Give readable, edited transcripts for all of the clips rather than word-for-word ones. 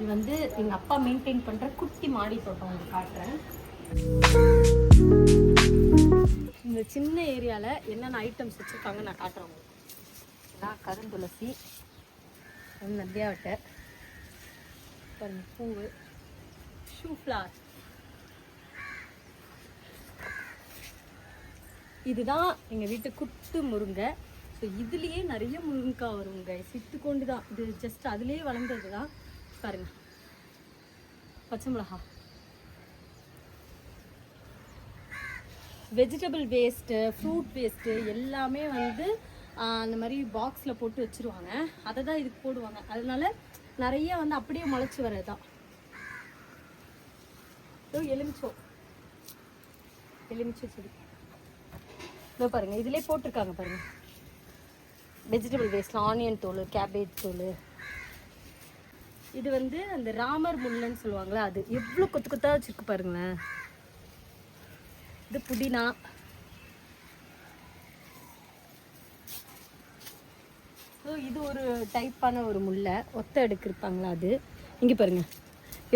இது வந்து எங்கள் அப்பா மெயின்டைன் பண்ணுற குட்டி மாடி தோட்டம் உங்களுக்கு காட்டுறேன். இந்த சின்ன ஏரியாவில் என்னென்ன ஐட்டம்ஸ் வச்சுருக்காங்க நான் காட்டுறேன் உங்களுக்கு. நான் கருந்துளசி, நந்தியாவட்டை, பூவு, ஷூ ஃப்ளார். இதுதான் எங்கள் வீட்டு குட்டு முருங்கை. ஸோ இதுலேயே நிறைய முருங்கைக்காய் வருங்க. சிட்டு கொண்டு தான் இது, ஜஸ்ட் அதுலேயே வளர்ந்தது தான். பாருங்க, பச்சை மிளகா, வெஜிடபிள் வேஸ்ட்டு, ஃப்ரூட் வேஸ்ட்டு எல்லாமே வந்து அந்த மாதிரி பாக்ஸில் போட்டு வச்சுருவாங்க. அதை தான் இதுக்கு போடுவாங்க. அதனால நிறைய வந்து அப்படியே முளைச்சி வர்றது தான். எலுமிச்சை செடி இதோ பாருங்கள், இதிலே போட்டிருக்காங்க பாருங்கள். வெஜிடபிள் வேஸ்ட்டில் ஆனியன் தோல், கேபேஜ் தோல். இது வந்து அந்த ராமர் முல்லைன்னு சொல்லுவாங்களே, அது எவ்வளோ கொத்து கொத்தாக வச்சுருக்கு பாருங்களேன். இது புதினா. ஸோ இது ஒரு டைப்பான ஒரு முல்லை, ஒத்த அடுக்கு இருப்பாங்களா அது. இங்கே பாருங்கள்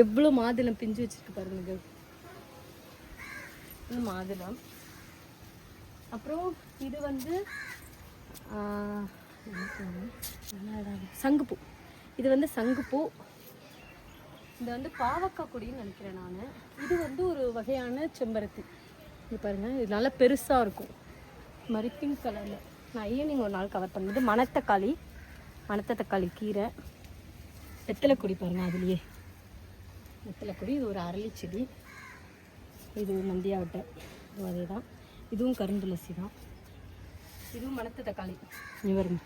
எவ்வளோ மாதுளம் பிஞ்சு வச்சுருக்கு பாருங்க. இது மாதுளம். அப்புறம் இது வந்து சங்குப்பூ. இது வந்து சங்குப்பூ. இது வந்து பாவக்காய் கொடின்னு நினைக்கிறேன் நான். இது வந்து ஒரு வகையான செம்பருத்தி. இது பாருங்கள், இது நல்லா பெருசாக இருக்கும். இது மாதிரி பிங்க் கலரில். நான் ஈவினிங் ஒரு நாள் கவர் பண்ணது. மணத்தக்காளி கீரை, வெத்தலை கொடி பாருங்கள். அதுலேயே வெத்தலை கொடி. இது ஒரு அரளி செடி. இது நந்தியாவட்டை, இதுவும் அதே தான். இதுவும் கருந்துளசி தான். இதுவும் மணத்த தக்காளி. இவருங்க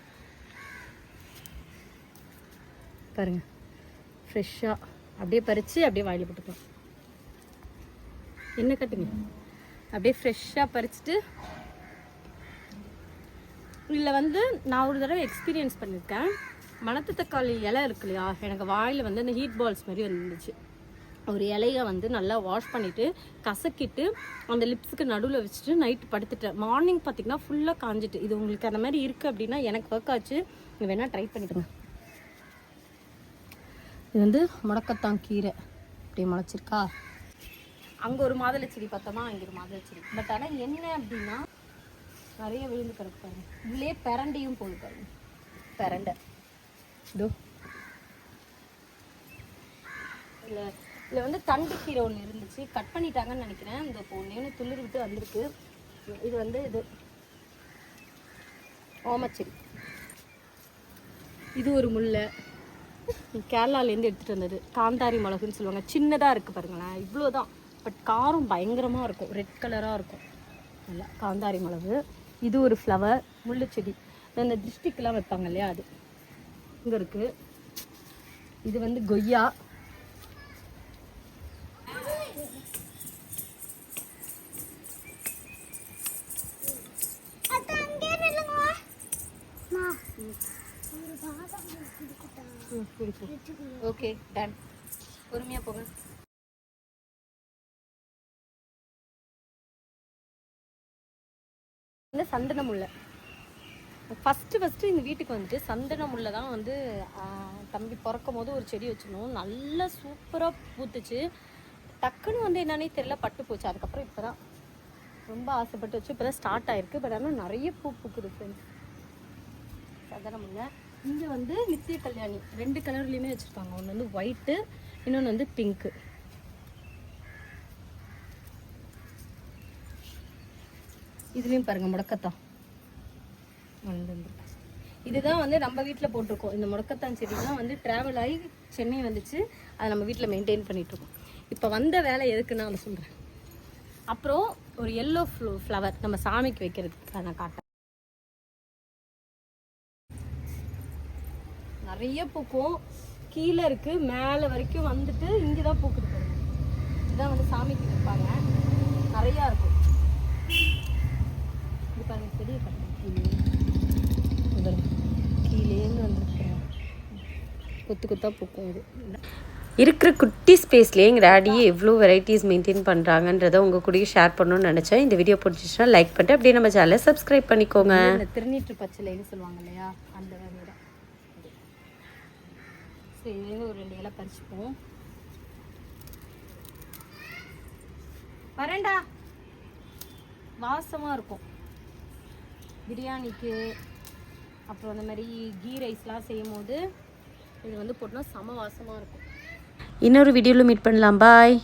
பாருங்க, ஃப்ரெஷ்ஷாக அப்படியே பறித்து அப்படியே வாயில் போட்டுக்கலாம். என்ன கட்டுங்க, அப்படியே ஃப்ரெஷ்ஷாக பறிச்சுட்டு. இதில் வந்து நான் ஒரு தடவை எக்ஸ்பீரியன்ஸ் பண்ணியிருக்கேன். மணத்த தக்காளி இலை இருக்கு இல்லையா, எனக்கு வாயில் வந்து அந்த ஹீட் பால்ஸ் மாதிரி வந்துருந்துச்சு. ஒரு இலையை வந்து நல்லா வாஷ் பண்ணிவிட்டு கசக்கிட்டு அந்த லிப்ஸுக்கு நடுவில் வச்சுட்டு நைட்டு படுத்துட்டேன். மார்னிங் பார்த்திங்கன்னா ஃபுல்லாக காஞ்சிட்டு. இது உங்களுக்கு அந்த மாதிரி இருக்குது அப்படின்னா எனக்கு ஒர்க் ஆச்சு. நீங்கள் வேணால் ட்ரை பண்ணிக்கோங்க. இது வந்து முடக்கத்தான் கீரை அப்படியே முளைச்சிருக்கா. அங்கே ஒரு மாதுளை செடி பார்த்தோமா, இங்கே ஒரு மாதுளை செடி. பட் ஆனால் என்ன அப்படின்னா நிறைய விழுந்து கிடக்கு பாருங்க. இதுலேயே பிரண்டையும் போகுது பாருங்க. பிரண்டை இதோ இல்லை. இதில் வந்து தண்டு கீரை ஒன்று இருந்துச்சு, கட் பண்ணிட்டாங்கன்னு நினைக்கிறேன். இந்த இப்போ ஒன்று துளிர் விட்டு வந்திருக்கு. இது வந்து இது ஓமச்செடி. இது ஒரு முல்லை, கேரளாலேருந்து எடுத்துகிட்டு வந்தது. காந்தாரி மிளகுன்னு சொல்லுவாங்க. சின்னதாக இருக்குது பாருங்களேன், இவ்வளோ தான். பட் காரம் பயங்கரமாக இருக்கும், ரெட் கலராக இருக்கும். நல்லா காந்தாரி மிளகு. இது ஒரு ஃப்ளவர் முள்ளு செடி. இந்த டிஸ்ட்ரிக்ட்லாம் வைப்பாங்க இல்லையா, அது இங்கே இருக்குது. இது வந்து கொய்யா. Okay done. பொறுமையாக போங்க. இந்த சந்தன முல்லை ஃபஸ்ட்டு இந்த வீட்டுக்கு வந்துட்டு சந்தன முல்லை தான் வந்து தம்பி பிறக்கும் போது ஒரு செடி வச்சுருந்தோம். நல்லா சூப்பராக பூத்துச்சு. டக்குன்னு வந்து என்னன்னே தெரியல, பட்டு போச்சு. அதுக்கப்புறம் இப்போ தான் ரொம்ப ஆசைப்பட்டு வச்சு இப்போ தான் ஸ்டார்ட் ஆகிருக்கு. பட் ஆனால் நிறைய பூ பூக்குது ஃப்ரெண்ட்ஸ். சந்தன முல்லை. இங்கே வந்து நித்திய கல்யாணி 2 கலர்லேயுமே வச்சுருக்காங்க. ஒன்று வந்து ஒயிட்டு, இன்னொன்று வந்து பிங்க்கு. இதுலேயும் பாருங்கள் முடக்கத்தான் வந்துருக்கு. இதுதான் வந்து நம்ம வீட்டில் போட்டிருக்கோம். இந்த முடக்கத்தான் செடி தான் வந்து ட்ராவல் ஆகி சென்னை வந்துச்சு. அதை நம்ம வீட்டில் மெயின்டைன் பண்ணிகிட்ருக்கோம். இப்போ வந்த வேலை எதுக்குன்னா அதை சொல்கிறேன். அப்புறம் ஒரு எல்லோ ஃப்ளவர் நம்ம சாமிக்கு வைக்கிறதுக்கு நான் காட்டேன். நிறைய பூக்கும். கீழே இருக்குது, மேலே வரைக்கும் வந்துட்டு இங்கே தான் பூக்குது. இதுதான் வந்து சாமிக்கு வைப்பாங்க. நிறையா இருக்கும். இது பாருங்க, பெரிய கீழேருந்து வந்துருக்கேன். கொத்து கொத்தாக பூக்கும். இது இருக்கிற குட்டி ஸ்பேஸ்லேயே எங்கள் டேடியே எவ்வளோ வெரைட்டிஸ் மெயின்டைன் பண்ணுறாங்கன்றதை உங்கள் கூட ஷேர் பண்ணணும்னு நினச்சேன். இந்த வீடியோ பிடிச்சிச்சுன்னா லைக் பண்ணிட்டு அப்படியே நம்ம சேனலை சப்ஸ்கிரைப் பண்ணிக்கோங்க. இந்த திருநீற்று பச்சலைன்னு சொல்லுவாங்க இல்லையா, அந்த வேலையை சரி இதுலேருந்து ஒரு 2 இலை பறிச்சுப்போம். வரேன்டா. வாசமாக இருக்கும் பிரியாணிக்கு. அப்புறம் அந்த மாதிரி கீ ரைஸ்லாம் செய்யும் போது இது வந்து போட்டோம்னா செம வாசமாக இருக்கும். இன்னொரு வீடியோவில் மீட் பண்ணலாம். பாய்.